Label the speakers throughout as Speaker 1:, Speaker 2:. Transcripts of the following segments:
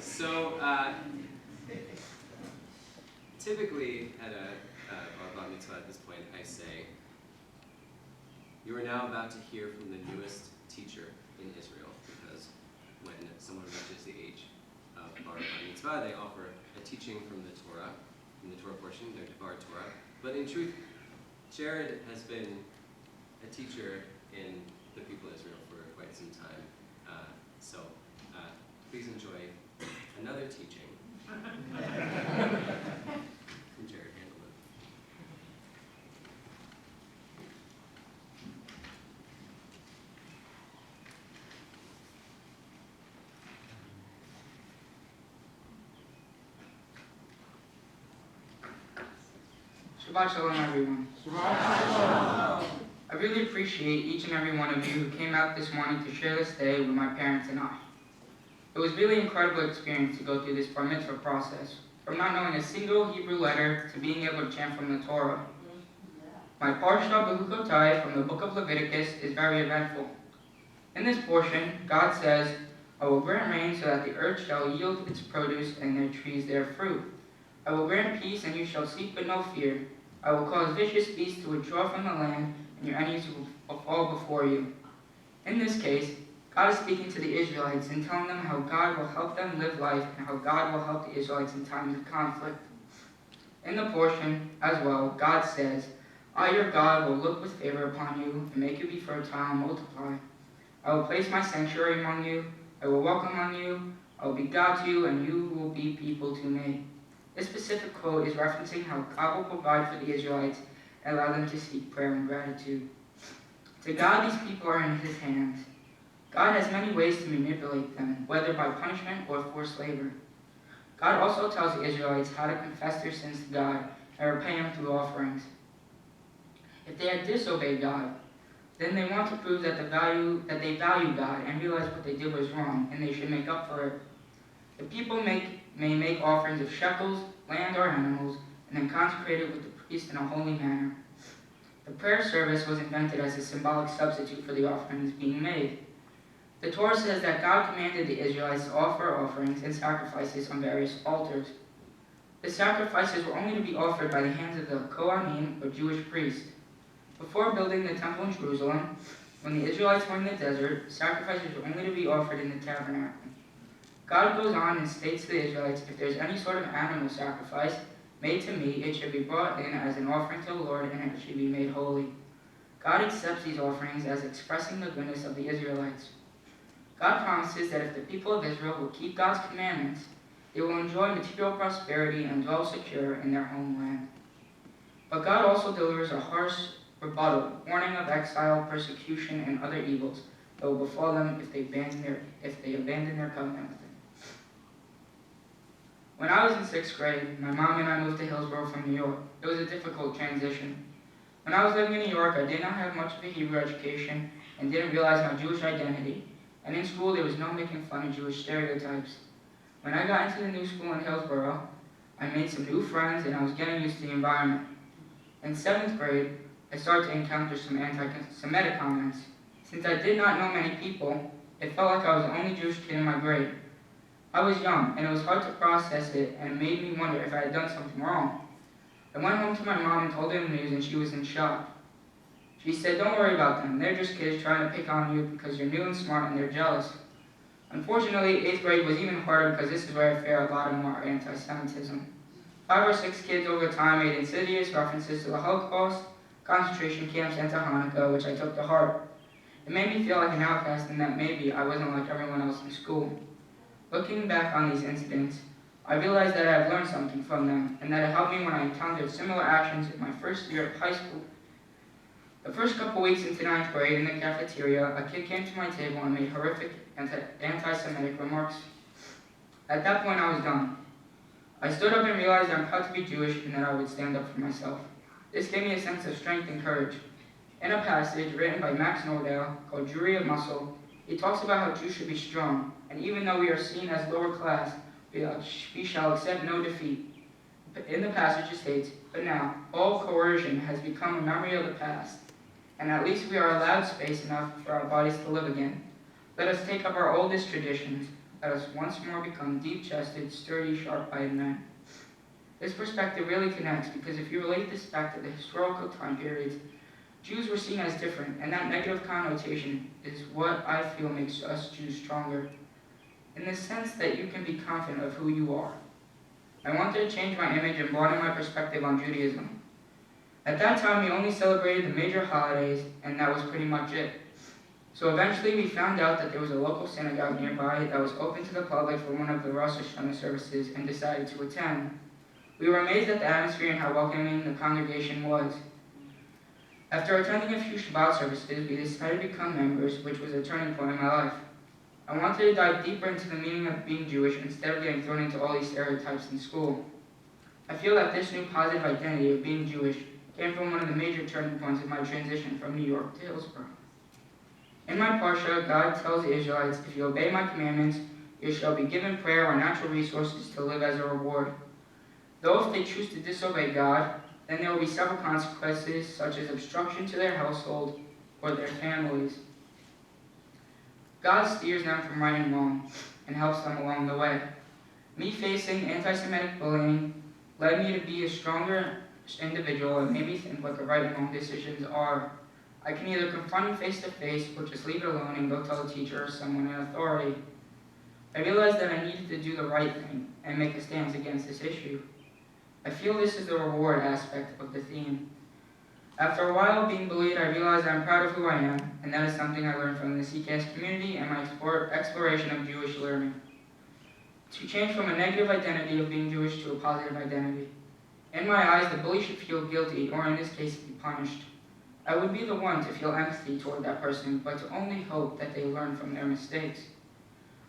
Speaker 1: So, typically at a bar mitzvah at this point, I say, you are now about to hear from the newest teacher in Israel, because when someone reaches the age of bar mitzvah, they offer a teaching from the Torah portion, their Devar Torah. But in truth, Jared has been a teacher in the people of Israel for quite some time. So please enjoy another teaching from Jared Handelman.
Speaker 2: Shabbat Shalom, everyone. Shabbat Shalom. I really appreciate each and every one of you who came out this morning to share this day with my parents and I. It was really an incredible experience to go through this bar mitzvah process, from not knowing a single Hebrew letter to being able to chant from the Torah. My Parsha Behukotai from the book of Leviticus is very eventful. In this portion, God says, I will grant rain so that the earth shall yield its produce and their trees their fruit. I will grant peace and you shall sleep with no fear. I will cause vicious beasts to withdraw from the land and your enemies will fall before you. In this case, God is speaking to the Israelites and telling them how God will help them live life and how God will help the Israelites in times of conflict. In the portion, as well, God says, I, your God, will look with favor upon you and make you be fertile and multiply. I will place my sanctuary among you. I will walk among you. I will be God to you, and you will be people to me. This specific quote is referencing how God will provide for the Israelites and allow them to seek prayer and gratitude. To God, these people are in his hands. God has many ways to manipulate them, whether by punishment or forced labor. God also tells the Israelites how to confess their sins to God and repay him through offerings. If they had disobeyed God, then they want to prove that they value God and realize what they did was wrong, and they should make up for it. The people may make offerings of shekels, land, or animals, and then consecrate it with the priest in a holy manner. The prayer service was invented as a symbolic substitute for the offerings being made. The Torah says that God commanded the Israelites to offer offerings and sacrifices on various altars. The sacrifices were only to be offered by the hands of the Kohanim, or Jewish priests. Before building the temple in Jerusalem, when the Israelites were in the desert, sacrifices were only to be offered in the tabernacle. God goes on and states to the Israelites, if there's any sort of animal sacrifice made to me, it should be brought in as an offering to the Lord, and it should be made holy. God accepts these offerings as expressing the goodness of the Israelites. God promises that if the people of Israel will keep God's commandments, they will enjoy material prosperity and dwell secure in their homeland. But God also delivers a harsh rebuttal, warning of exile, persecution, and other evils that will befall them if they abandon their covenant with him. When I was in 6th grade, my mom and I moved to Hillsborough from New York. It was a difficult transition. When I was living in New York, I did not have much of a Hebrew education and didn't realize my Jewish identity. And in school, there was no making fun of Jewish stereotypes. When I got into the new school in Hillsborough, I made some new friends and I was getting used to the environment. In 7th grade, I started to encounter some anti-Semitic comments. Since I did not know many people, it felt like I was the only Jewish kid in my grade. I was young, and it was hard to process it, and it made me wonder if I had done something wrong. I went home to my mom and told her the news, and she was in shock. She said, don't worry about them. They're just kids trying to pick on you because you're new and smart and they're jealous. Unfortunately, 8th grade was even harder because this is where I feared a lot of more anti-Semitism. 5 or 6 kids over time made insidious references to the Holocaust, concentration camps, and to Hanukkah, which I took to heart. It made me feel like an outcast and that maybe I wasn't like everyone else in school. Looking back on these incidents, I realized that I had learned something from them and that it helped me when I encountered similar actions in my first year of high school. The first couple weeks into 9th grade in the cafeteria, a kid came to my table and made horrific anti-Semitic remarks. At that point, I was done. I stood up and realized I'm proud to be Jewish and that I would stand up for myself. This gave me a sense of strength and courage. In a passage written by Max Nordau called Jewry of Muscle, he talks about how Jews should be strong, and even though we are seen as lower class, we shall accept no defeat. In the passage it states, but now, all coercion has become a memory of the past. and at least we are allowed space enough for our bodies to live again. Let us take up our oldest traditions. Let us once more become deep-chested, sturdy, sharp-eyed men. This perspective really connects because if you relate this back to the historical time periods, Jews were seen as different, and that negative connotation is what I feel makes us Jews stronger, in the sense that you can be confident of who you are. I wanted to change my image and broaden my perspective on Judaism. At that time, we only celebrated the major holidays, and that was pretty much it. So eventually, we found out that there was a local synagogue nearby that was open to the public for one of the Rosh Hashanah services and decided to attend. We were amazed at the atmosphere and how welcoming the congregation was. After attending a few Shabbat services, we decided to become members, which was a turning point in my life. I wanted to dive deeper into the meaning of being Jewish instead of getting thrown into all these stereotypes in school. I feel that this new positive identity of being Jewish came from one of the major turning points of my transition from New York to Hillsborough. In my Parsha, God tells the Israelites, if you obey my commandments, you shall be given prayer or natural resources to live as a reward. Though if they choose to disobey God, then there will be several consequences, such as obstruction to their household or their families. God steers them from right and wrong and helps them along the way. Me facing anti-Semitic bullying led me to be a stronger individual and made me think what the right and wrong decisions are. I can either confront him face to face or just leave it alone and go tell a teacher or someone in authority. I realized that I needed to do the right thing and make a stance against this issue. I feel this is the reward aspect of the theme. After a while of being bullied, I realized I'm proud of who I am, and that is something I learned from the CCAS community and my exploration of Jewish learning. To change from a negative identity of being Jewish to a positive identity. In my eyes, the bully should feel guilty, or in this case, be punished. I would be the one to feel empathy toward that person, but to only hope that they learn from their mistakes.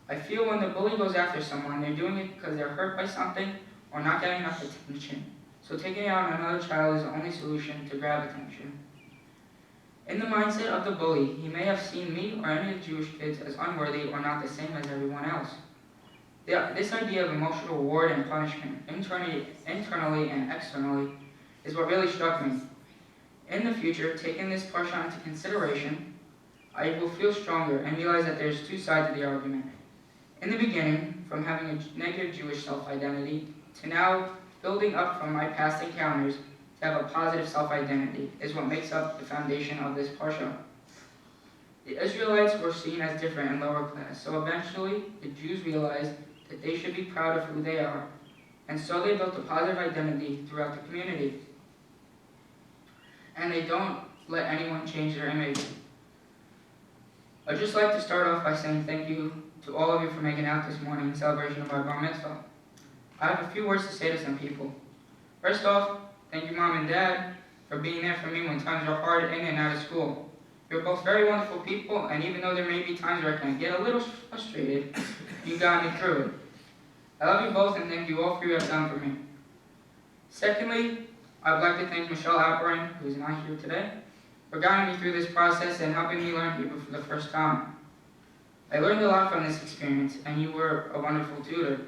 Speaker 2: I feel when the bully goes after someone, they're doing it because they're hurt by something or not getting enough attention. So taking it out on another child is the only solution to grab attention. In the mindset of the bully, he may have seen me or any of the Jewish kids as unworthy or not the same as everyone else. This idea of emotional reward and punishment, internally and externally, is what really struck me. In the future, taking this Parsha into consideration, I will feel stronger and realize that there's two sides of the argument. In the beginning, from having a negative Jewish self-identity, to now building up from my past encounters to have a positive self-identity is what makes up the foundation of this Parsha. The Israelites were seen as different and lower class, so eventually the Jews realized that they should be proud of who they are, and so they built a positive identity throughout the community. And they don't let anyone change their image. I'd just like to start off by saying thank you to all of you for making out this morning in celebration of our Bar Mitzvah. I have a few words to say to some people. First off, thank you, Mom and Dad, for being there for me when times are hard in and out of school. You're both very wonderful people, and even though there may be times where I can get a little frustrated, you got me through it. I love you both, and thank you all for what you have done for me. Secondly, I would like to thank Michelle Alperin, who is not here today, for guiding me through this process and helping me learn Hebrew for the first time. I learned a lot from this experience, and you were a wonderful tutor.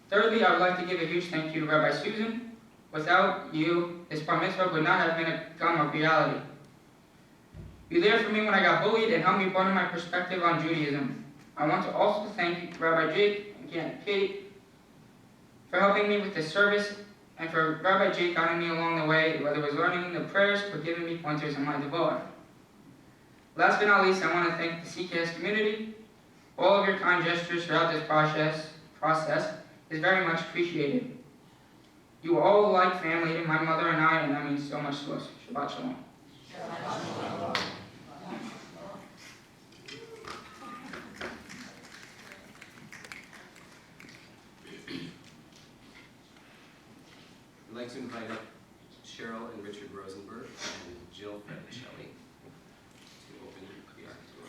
Speaker 2: Thirdly, I would like to give a huge thank you to Rabbi Susan. Without you, this Bar Mitzvah would not have become a reality. You were there for me when I got bullied and helped me broaden my perspective on Judaism. I want to also thank Rabbi Jake and Kate for helping me with this service, and for Rabbi Jake guiding me along the way, whether it was learning the prayers or giving me pointers in my devoah. Last but not least, I want to thank the CKS community. All of your kind gestures throughout this process is very much appreciated. You are all like family to my mother and I, and that means so much to us. Shabbat Shalom.
Speaker 1: I'd like to invite up Cheryl and Richard Rosenberg and Jill Fetticelli to open the Ark Tour.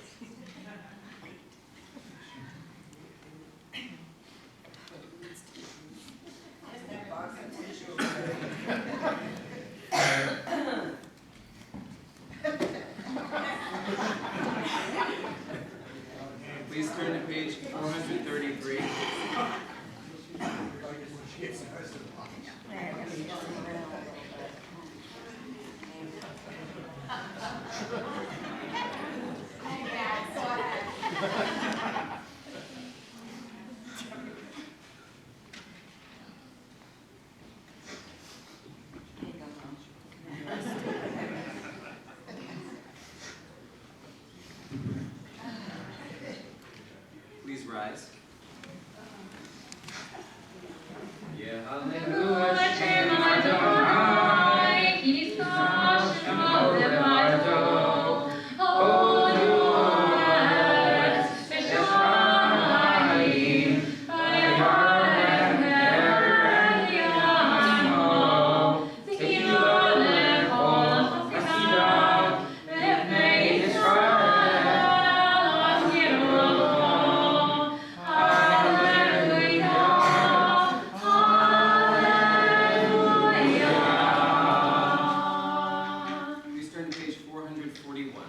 Speaker 1: Please turn to page 433. 441.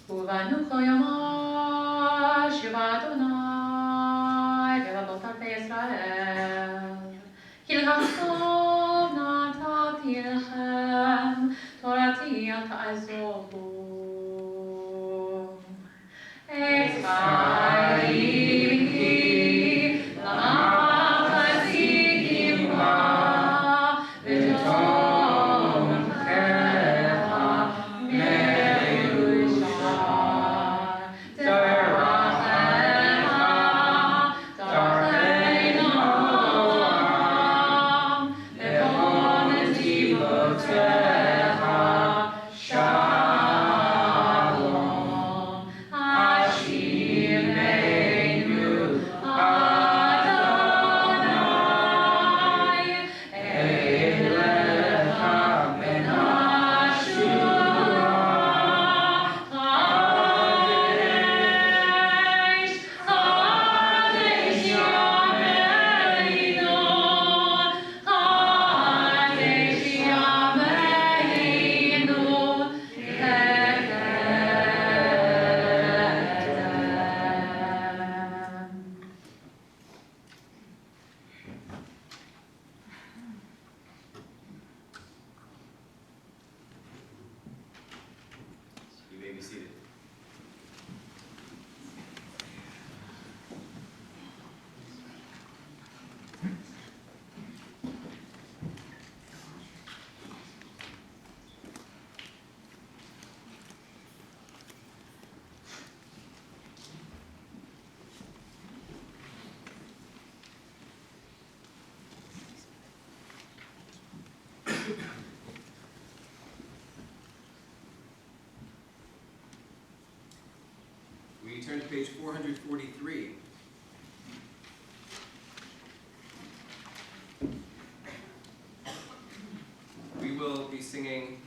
Speaker 3: ובנו כל ימה שיבה אדוני ברבות אלפי ישראל. כי לכם נתתי לכם תורתי אל תעזבו. את חיי למחזיקים בה ותומכיה
Speaker 1: You may be seated. We turn to page 443. We will be singing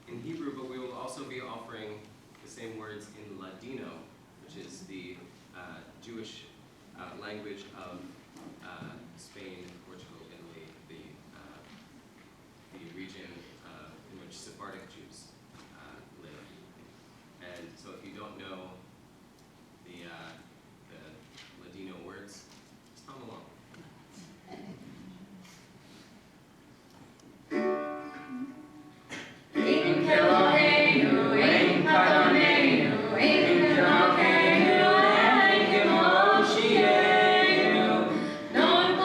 Speaker 1: in Hebrew, but we will also be offering the same words in Ladino, which is the Jewish language of Spain, Portugal, Italy, the region in which Sephardic Jews live. And so if you don't know the Ladino words, just come along.
Speaker 3: Non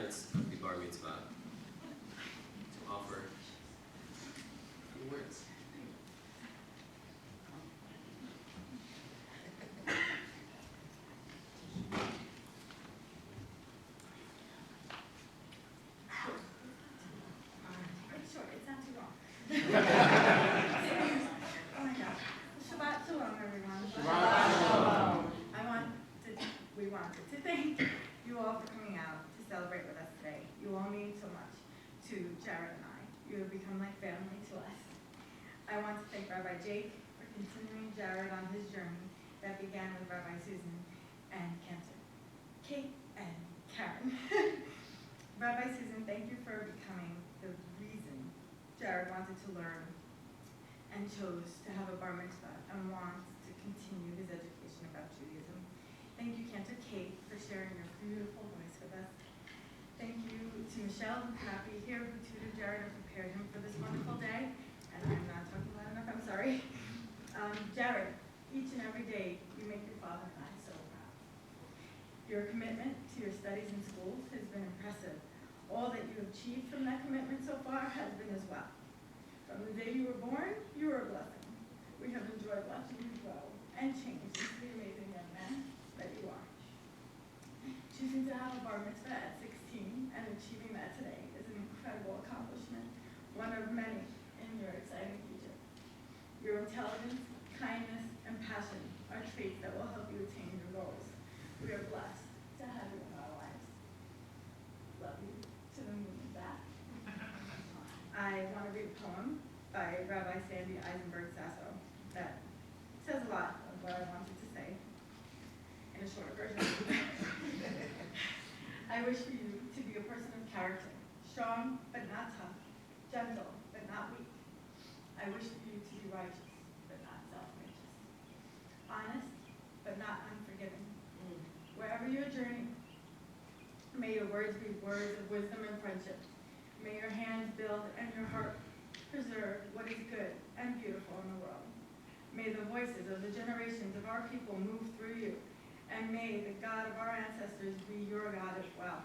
Speaker 1: parents of the bar mitzvah to offer a few words.
Speaker 4: It's short, it's not too long. Oh my gosh. Shabbat Shalom, everyone. We wanted to thank you all for coming out to celebrate with us today. You all mean so much to Jared and I. You have become like family to us. I want to thank Rabbi Jake for continuing Jared on his journey that began with Rabbi Susan and Cantor, Kate and Karen. Rabbi Susan, thank you for becoming the reason Jared wanted to learn and chose to have a bar mitzvah and wants to continue his education about Judaism. Thank you, Cantor Kate, for sharing your beautiful voice with us. Thank you to Michelle, who could not be here, who tutored Jared and prepared him for this wonderful day. And I'm not talking loud enough, I'm sorry. Jared, each and every day, you make your father and I so proud. Your commitment to your studies in schools has been impressive. All that you have achieved from that commitment so far has been as well. From the day you were born, you were a blessing. We have enjoyed watching you grow and change into the amazing young man that you are. Choosing to have a bar mitzvah at 16 and achieving that today is an incredible accomplishment, one of many in your exciting future. Your intelligence, kindness, and passion are traits that will help you attain your goals. We are blessed to have you in our lives. Love you to the moon and back. I want to read a poem by Rabbi Sandy Eisenberg Sasso that says a lot of what I wanted to say in a short version. I wish for you to be a person of character, strong but not tough, gentle but not weak. I wish for you to be righteous but not self-righteous, honest but not unforgiving. Wherever your journey, may your words be words of wisdom and friendship. May your hands build and your heart preserve what is good and beautiful in the world. May the voices of the generations of our people move through you, and may the God of our ancestors be your God as well.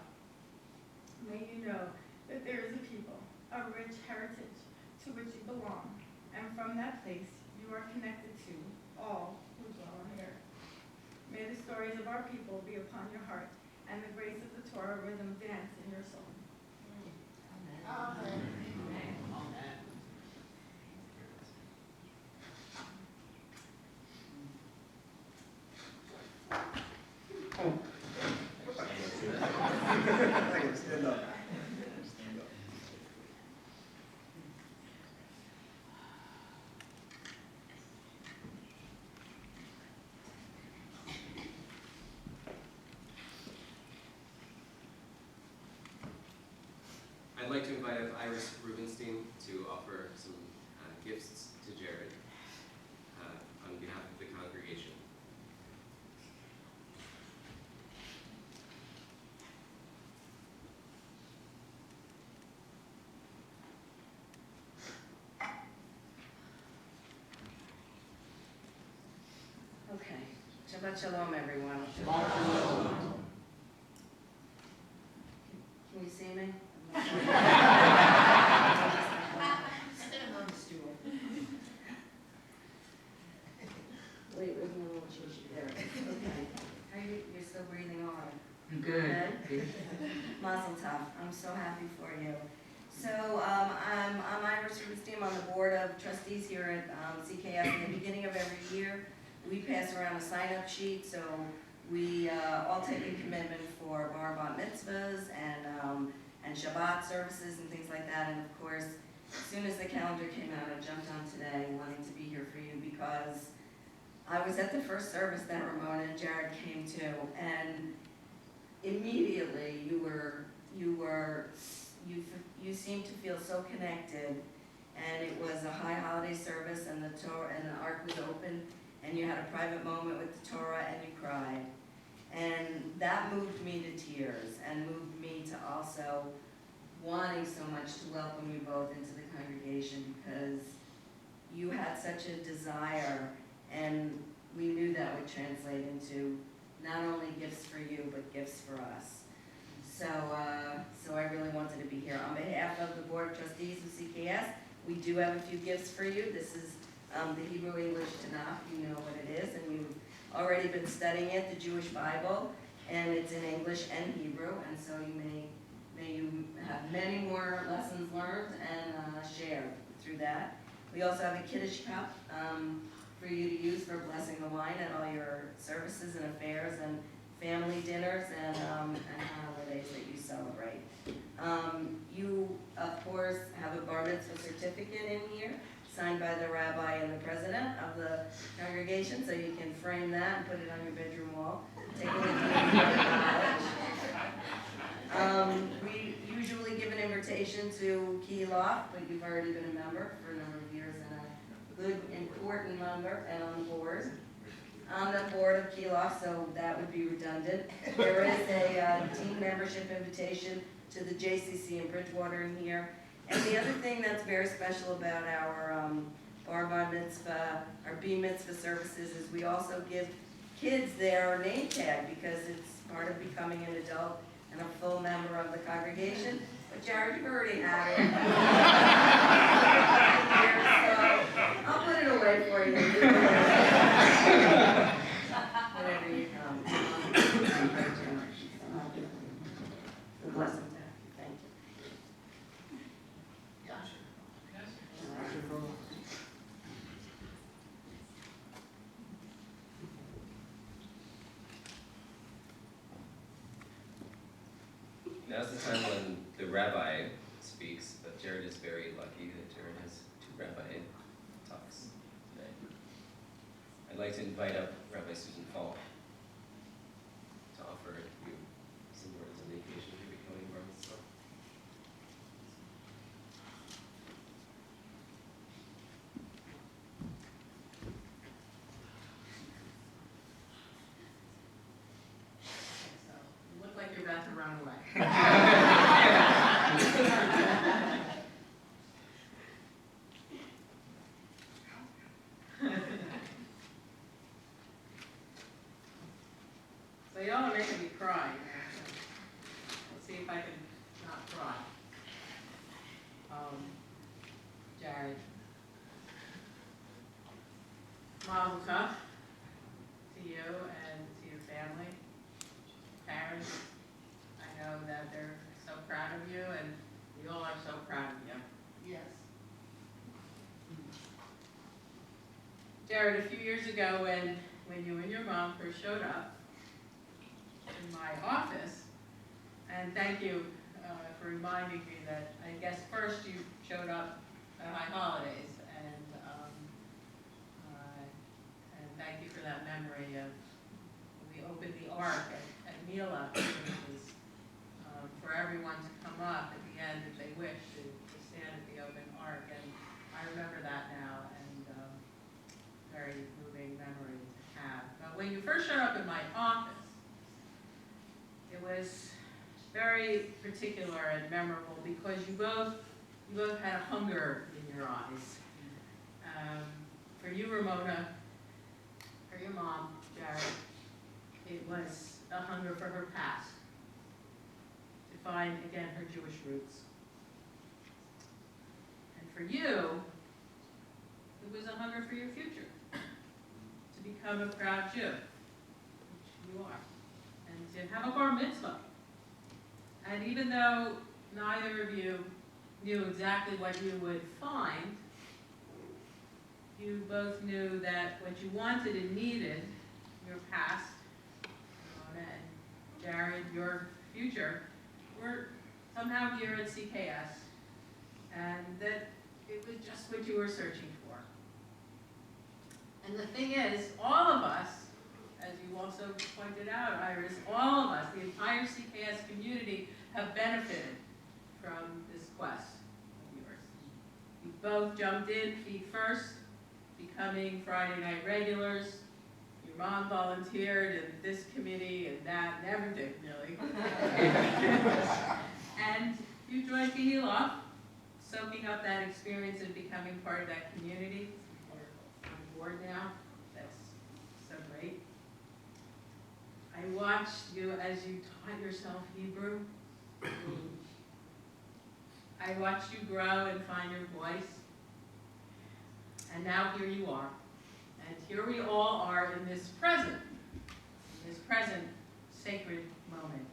Speaker 4: May you know that there is a people, a rich heritage to which you belong, and from that place you are connected to all who dwell on the earth. May the stories of our people be upon your heart, and the grace of the Torah rhythm dance in your soul. Amen.
Speaker 5: Stand up.
Speaker 1: I'd like to invite up Iris Rubenstein to offer some gifts to Jared on behalf of the congregation.
Speaker 6: Okay. Shabbat Shalom, everyone. Can you see me? Stand on the stool. Wait, where's my little cheese? There. Okay. Are you, you're still breathing hard?
Speaker 2: I'm good. Good.
Speaker 6: Mazel tov. I'm so happy for you. So I'm Iris Rubenstein. I'm on the board of trustees here at CKF. At the beginning of every year, we pass around a sign-up sheet, so we all take a commitment for bar bat mitzvahs and Shabbat services and things like that. And of course, as soon as the calendar came out, I jumped on today wanting to be here for you because I was at the first service that Ramona and Jared came to, and immediately you seemed to feel so connected, and it was a high holiday service, and the Torah and the Ark was open, and you had a private moment with the Torah, and you cried, and that moved me to tears, and moved me to also wanting so much to welcome you both into the congregation because you had such a desire, and we knew that would translate into not only gifts for you, but gifts for us. So I really wanted to be here. On behalf of the Board of Trustees of CKS, we do have a few gifts for you. This is the Hebrew English Tanakh. You know what it is, and you've already been studying it, the Jewish Bible, and it's in English and Hebrew, and so may you have many more lessons learned and shared through that. We also have a Kiddush cup for you to use for blessing the wine at all your services and affairs and family dinners and holidays that you celebrate. You, of course, have a bar mitzvah certificate in here, signed by the rabbi and the president of the congregation, so you can frame that and put it on your bedroom wall. Take it with you to college. We usually give an invitation to Kehilloth, but you've already been a member for a number of years and a good, important member and on the board. On the board of Kehilloth, so that would be redundant. There is a team membership invitation to the JCC in Bridgewater in here. And the other thing that's very special about our bar mitzvah, our B mitzvah services, is we also give kids their name tag because it's part of becoming an adult and a full member of the congregation. But Jared, you already have it. So I'll put it away for you. Whenever you come. Bless them. Thank you.
Speaker 1: Now's the time when the rabbi speaks, but Jared is very lucky that Jared has two rabbi talks today. I'd like to invite up Rabbi Susan Falk to offer you some words on the occasion of your becoming bar mitzvah.
Speaker 3: So, you look like you're about to run away. So y'all are making me cry. Let's see if I can not cry. Jared. Mazel tov to you and to your family, parents. I know that they're so proud of you, and we all are so proud of you. Yes. Jared, a few years ago when you and your mom first showed up in my office, and thank you for reminding me that I guess first you showed up at my holidays, and thank you for that memory of we opened the Ark at Mila, which was for everyone to come up at the end if they wish to stand at the open Ark, and I remember that now, and very moving memory to have. But when you first showed up in my office, it was very particular and memorable because you both had a hunger in your eyes. For you, Ramona, for your mom, Jared, it was a hunger for her past, to find again her Jewish roots. And for you, it was a hunger for your future, to become a proud Jew, which you are, and to have a bar mitzvah. And even though neither of you knew exactly what you would find, you both knew that what you wanted and needed, your past, Ramona and Jared, your future, were somehow here at CKS, and that it was just what you were searching for. And the thing is, all of us, as you also pointed out, Iris, all of us, the entire CKS community, have benefited from this quest of yours. You both jumped in feet first, becoming Friday night regulars. Your mom volunteered in this committee and that and everything, really. And you joined Kehilloth, soaking up that experience and becoming part of that community. You're on board now. That's so great. I watched you as you taught yourself Hebrew I watched you grow and find your voice. And now here you are. And here we all are in this present sacred moment.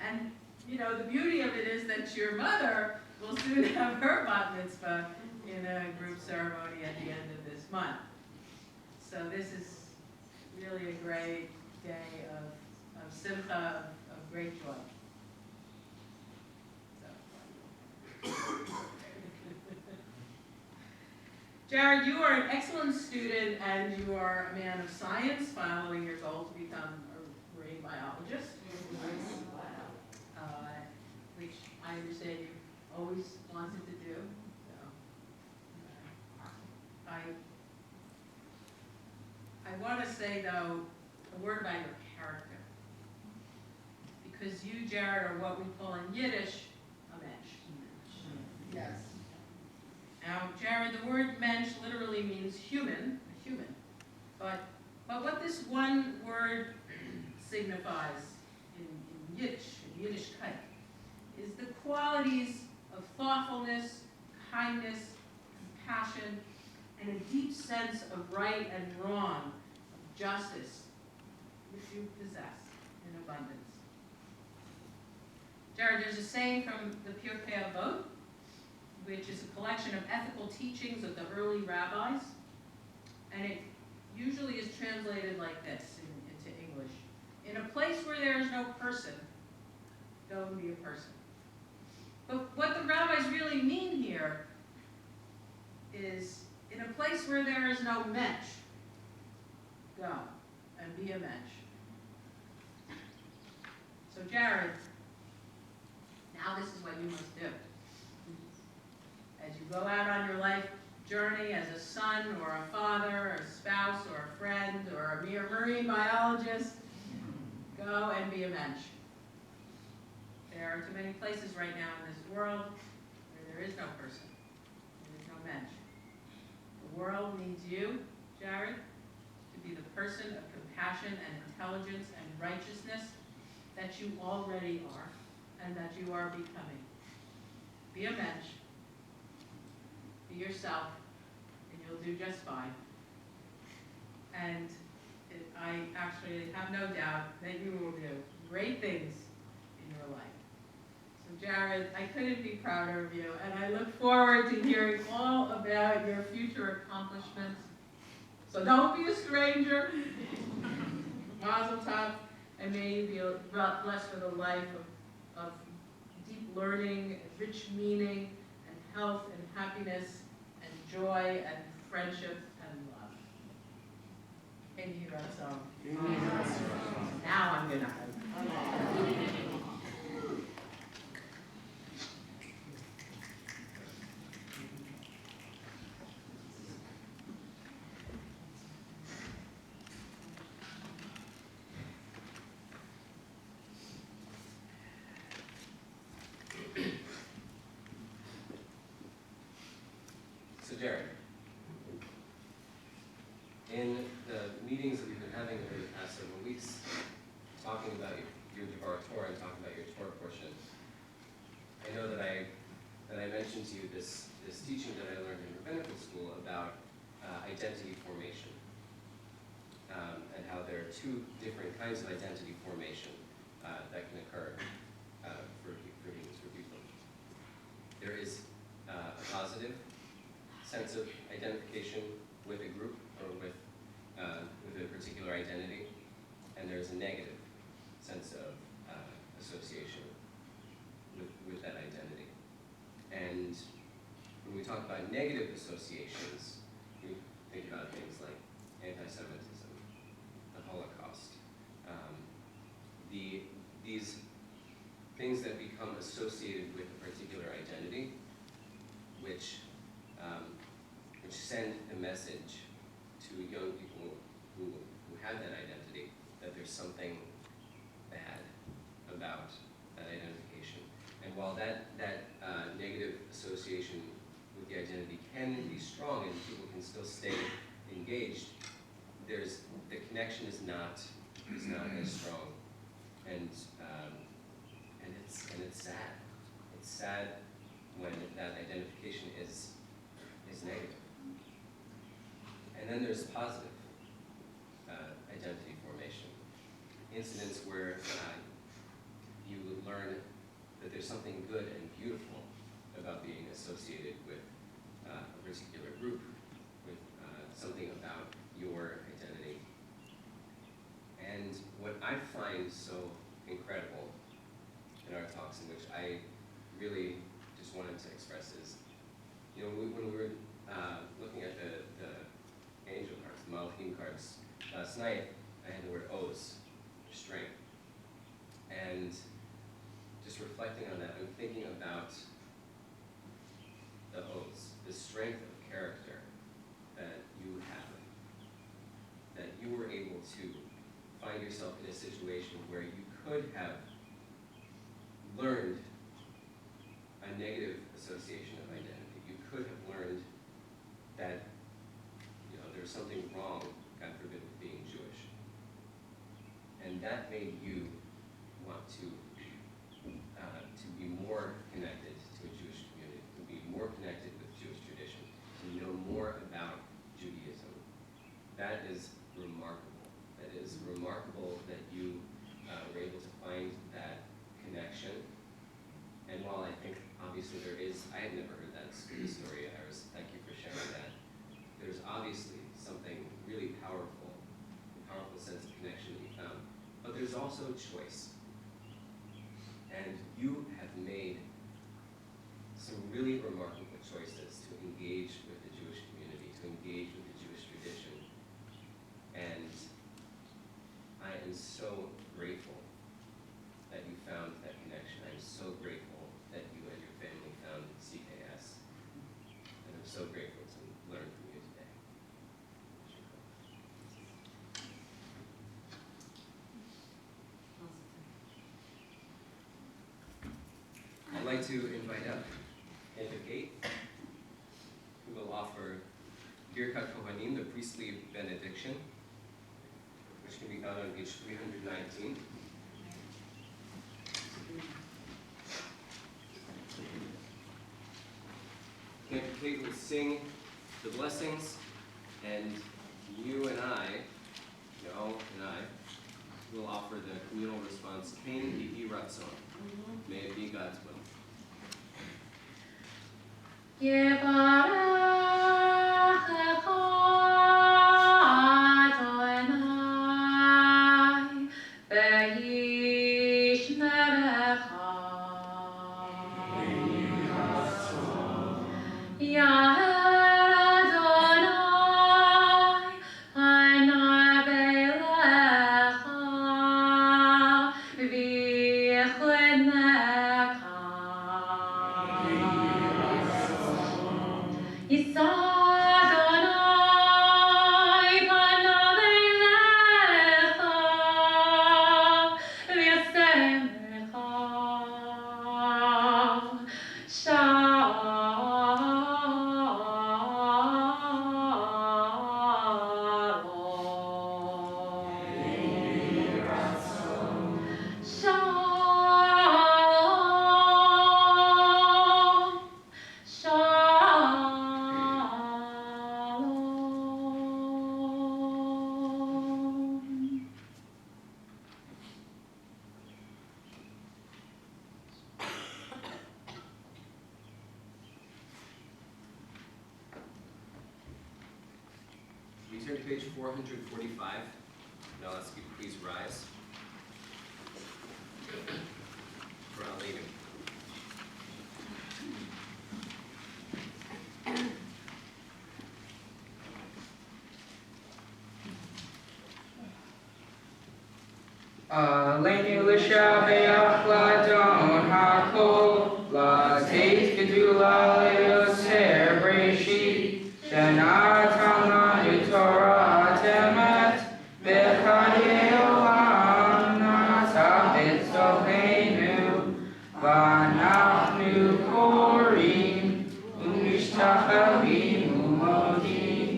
Speaker 3: And, you know, the beauty of it is that your mother will soon have her bat mitzvah in a group ceremony at the end of this month. So this is really a great day of simcha, of great joy. Jared, you are an excellent student and you are a man of science, following your goal to become a marine biologist, which I understand you always wanted to do. So, I want to say, though, a word about your character. Because you, Jared, are what we call in Yiddish a mensch. Yes. Now, Jared, the word mensch literally means human, a human. But what this one word signifies in Yiddish, in Yiddishkeit, is the qualities of thoughtfulness, kindness, compassion, and a deep sense of right and wrong, of justice, which you possess in abundance. Jared, there's a saying from the Pirkei Avot, which is a collection of ethical teachings of the early rabbis, and it usually is translated like this into English. In a place where there is no person, go and be a person. But what the rabbis really mean here is, in a place where there is no mensch, go and be a mensch. So Jared, now this is what you must do. As you go out on your life journey as a son or a father or a spouse or a friend or a mere marine biologist, go and be a mensch. There are too many places right now in this world where there is no person, there is no mensch. The world needs you, Jared, to be the person of compassion and intelligence and righteousness that you already are and that you are becoming. Be a mensch. Be yourself, and you'll do just fine. And I actually have no doubt that you will do great things in your life. So Jared, I couldn't be prouder of you, and I look forward to hearing all about your future accomplishments. So don't be a stranger. Mazel tov, and may you be blessed with a life of deep learning, rich meaning, and health and happiness and joy and friendship and love. And you wrote some. Now I'm gonna hug.
Speaker 1: So Jared, in the meetings that we've been having over the past several weeks, talking about your Devar Torah and talking about your Torah portion, I know that I mentioned to you this teaching that I learned in rabbinical school about identity formation, and how there are two different kinds of identity formation that can occur for people. There is a positive sense of identification with a group or with a particular identity, and there's a negative sense of association with that identity. And when we talk about negative associations, we think about things like anti-Semitism, the Holocaust, these things that become associated with a particular identity, which send a message to young people who have that identity that there's something bad about that identification. And while that negative association with the identity can be strong and people can still stay engaged, the connection is not as strong. And And it's sad. It's sad when that identification is negative. And then there's positive identity formation. Incidents where you learn that there's something good and beautiful about being associated with a particular group, with something about your identity. And what I find so incredible in our talks, in which I really just wanted to express is, you know, when we were looking at the angel cards, the Malachim cards last night, I had the word Oz, strength. And just reflecting on that, I'm thinking about the Oz, the strength of character that you have, that you were able to find yourself in a situation where you could have learned a negative association of identity. You could have learned that, you know, there's something wrong, God forbid, with being Jewish. And that made you want to be more connected to a Jewish community, to be more connected with Jewish tradition, to know more about Judaism. That is remarkable. That is remarkable that you were able to find that connection. And while I think obviously there is, I had never heard that story, Iris, thank you for sharing that. There's obviously something really powerful, a powerful sense of connection that you found. But there's also choice. And you have made some really remarkable choices to engage with the Jewish community, to engage with the Jewish tradition. And I am so grateful that you found that connection. I'm so grateful that you and your family found CKS. And I'm so grateful to learn from you today. I'd like to invite up Eva Gate, who will offer Birkat Kohanim, the priestly benediction, which can be found on page 319. Eva Gate will sing the blessings, and you and I, Yael and I, will offer the communal response, Ken Yihi Ratzon. May it be God's will. We turn to page 445. Now let's please rise for our leaving.
Speaker 2: Aleinu l'shabeach l'adon hakol, l'zeit gedula le'yoser b'reshit, shenatan lanu Torah temet, b'chayei olam nata b'tzocheinu, v'anachnu korim, u'mishtachavim u'modim,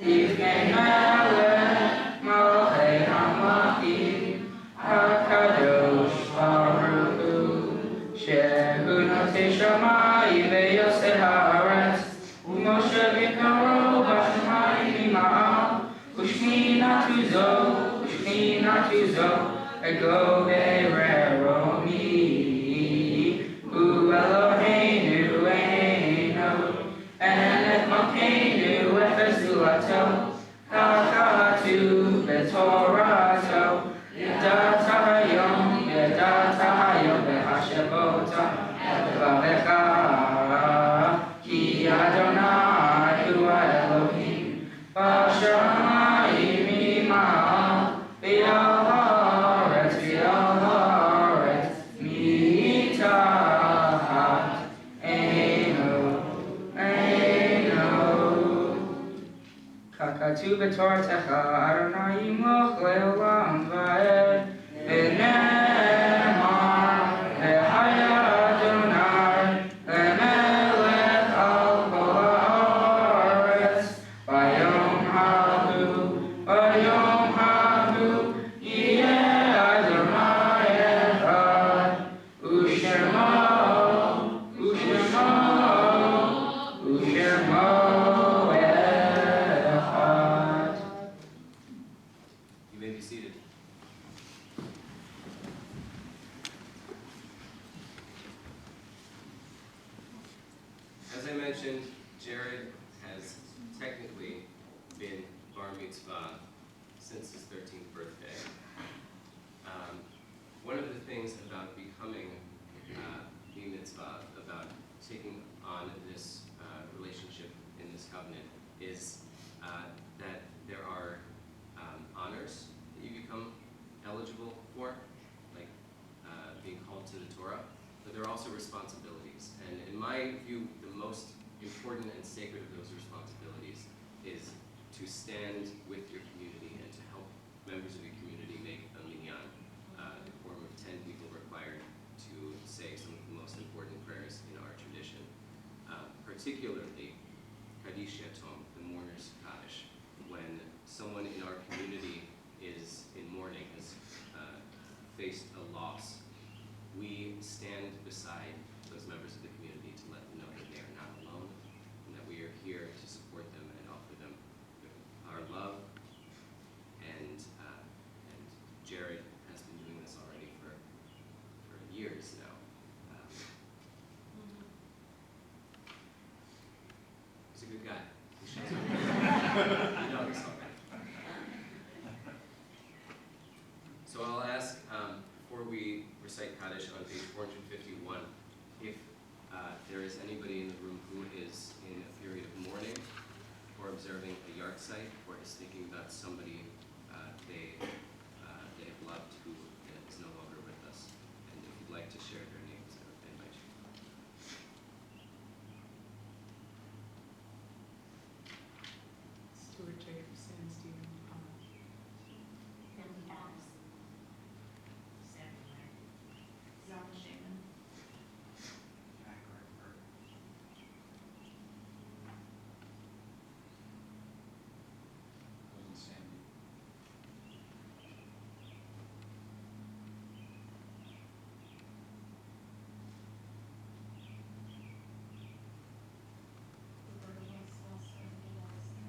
Speaker 2: Tifkei melech malchei hamlachim, HaKadosh Baruch Hu. Nashi Natuzo, Ego Berero Mi, U Eloheinu Eino, and Mokeinu Efezulato, Kakatu Betorato, Yadatayom, Yadatayom, Behashebota, Vavecha, Ki Adonai, Hu Elohim, Bashamayim Imam, V'Aharetz, V'Aharetz, Mitahat, Eino, Eino. Kakatu B'Toratecha, Adonai Yimloch Le'olam Va'ed, V'Nemar, V'Haya Adonai, Le'melech al kol haaretz, V'yom hahu, Yeh Adonai echad, U'shemo echad.
Speaker 1: You may be seated. As I mentioned, Jared has technically been bar mitzvah since his 13th birthday. One of the things about becoming bar mitzvah, about taking on this relationship in this covenant, is that there are honors that you become eligible for, like being called to the Torah, but there are also responsibilities. And in my view, the most important and sacred of those responsibilities is to stand with your community and to help members of your community make a minyan, the quorum of 10 people required to say some of the most important prayers in our tradition, particularly Kaddish Yatom, the mourner's Kaddish. When someone in our community is in mourning, has faced a loss, we stand beside those members of the community to let them know that they are not alone and that we are here to support them and offer them our love. And Jared has been doing this already for years now. He's a good guy. He shows up. You know this already. So I'll ask, before we recite Kaddish on page 451, if there is anybody in the room who is in a period of mourning, or observing a yahrzeit, or is thinking about somebody they have loved who is no longer with us. And if you'd like to share their names, I invite you.
Speaker 3: Stuart Jacobson, Stephen Palmer.
Speaker 5: Family House.
Speaker 3: Sandy Lang.
Speaker 5: Zelda Shaman. Roberta Westphal, Sandy Lawson.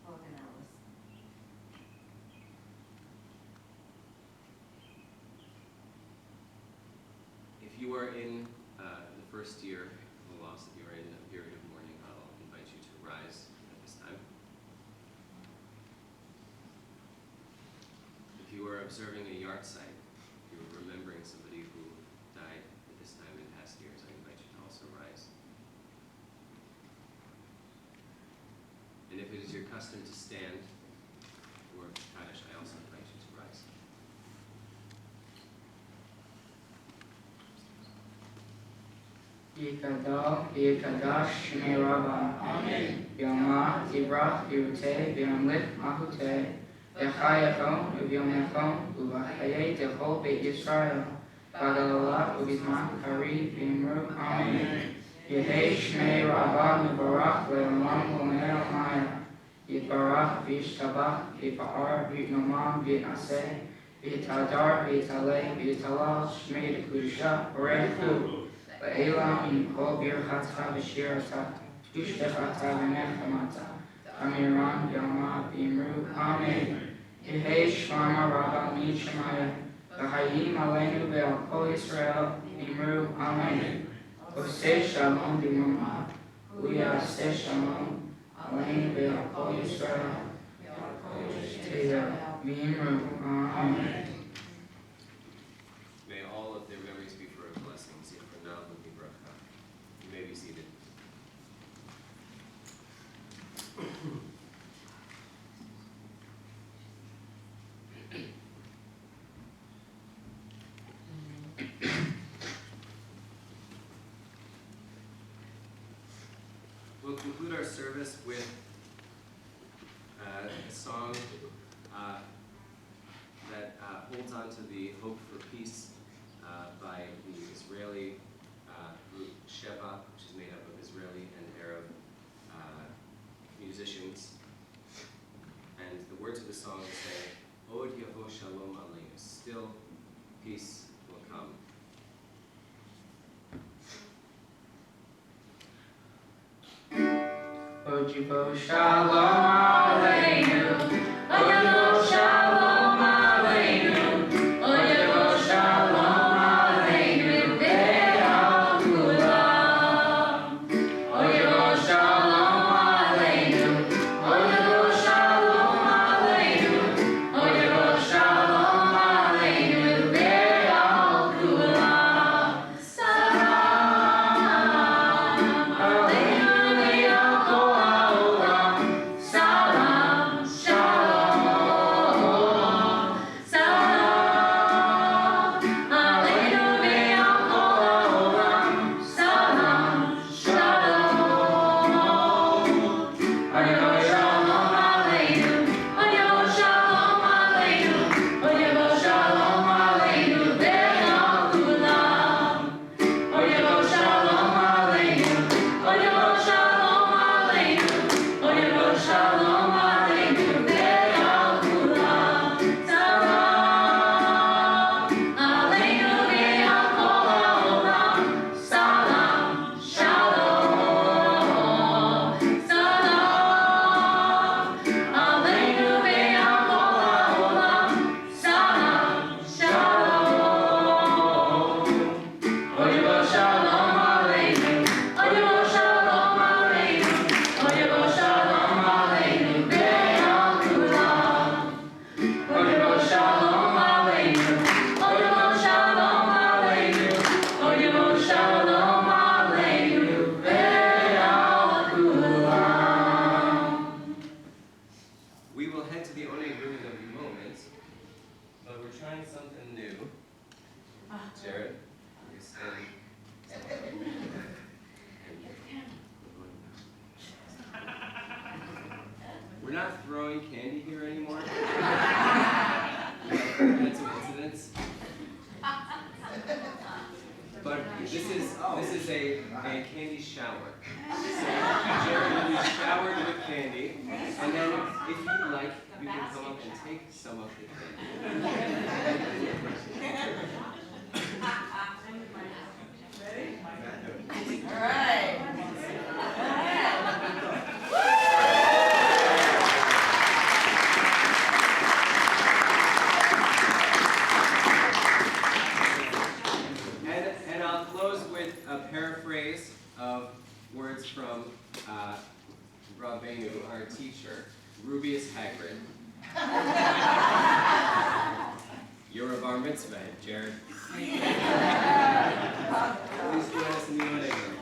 Speaker 6: Logan Ellis.
Speaker 1: If you are in the first year of a loss, if you are in a period of mourning, I'll invite you to rise at this time. If you are observing a yahrzeit, if you are remembering somebody who died at this time in past years, I invite you to also rise. And if it is your custom to stand for Kaddish, I also invite you to rise.
Speaker 2: Yikadal, Yikadash, Shmei Rabbah. Amen. Yomah, Yibrach, Yiruteh, V'yamlich, Mahuteh. Yachayachon, Uvyomechon, Uvachayei, Techol, Beit Yisrael. Bagalalach, Uvizman, Kari, V'yimru. Amen. Yehei Shmei Rabbah, Mevarach, Le'olam, L'nei Maya. Yitbarach, V'yishtabach, V'yifa'ar, V'yitnomam, V'yitnaseh. V'yitadar, V'yitaleh, V'yitalal, Shmei D'Kedusha, Barechu. Le'elam, Yimkol, Birchatcha, V'shirata. Yushtefata Venefamata, Amiram Yama Bimru, Amen. Yehi Shlama Rabba Mishamaya, V'chayim Aleinu Ve'al Kol Yisrael, Bimru, Amen. Oseh Shalom B'mama, Uyaseh Shalom, Aleinu Ve'al Kol Yisrael, Bimru, Amen.
Speaker 1: May all of their memories be for a blessing. Zichrona Livracha. You may be seated. We'll conclude our service with a song that holds on to the hope for peace by the Israeli group Sheva, which is made up of Israeli and Arab musicians. And the words of the song say, Od Yavo Shalom Aleinu, still peace will come.
Speaker 2: Od Yavo Shalom Aleinu, Od Yavo Shalom Aleinu, Od Yavo Shalom Aleinu, Ve'al Kulam. Od Yavo Shalom Aleinu, Od Yavo Shalom Aleinu, Od Yavo Shalom Aleinu, Ve'al Kulam. Salam Aleinu Ve'al Kol Ha'olam. Salam Shalom. Salam Aleinu Ve'al Kol Ha'olam. Salam Shalom. Od Yavo Shalom Aleinu, Od Yavo Shalom Aleinu, Od Yavo Shalom Aleinu, Ve'al Kulam. Od Yavo Shalom Aleinu, Od Yavo Shalom Aleinu, Od Yavo Shalom Aleinu, Ve'al Kulam. Salam Aleinu Ve'al Kol Ha'olam. Salam Shalom. Salam Aleinu Ve'al Kol Ha'olam. Salam Shalom. Od Yavo Shalom Aleinu, Od Yavo Shalom Aleinu, Od Yavo Shalom Aleinu, Ve'al Kulam. Od Yavo Shalom Aleinu, Od Yavo Shalom Aleinu, Od Yavo Shalom Aleinu, Ve'al Kulam.
Speaker 1: We will head to the Onei room in a moment, but we're trying something new. Jared, you stand. We're not throwing candy here anymore. That's an incident. But this is a candy shower. So Jared will be showered with candy, and then if you like, you can come up and take some of the
Speaker 6: All right.
Speaker 1: And I'll close with a paraphrase of words from Rabbeinu, our teacher, Rubius Hagrid. You're a bar mitzvah, Jared. Please join us in the Onei room.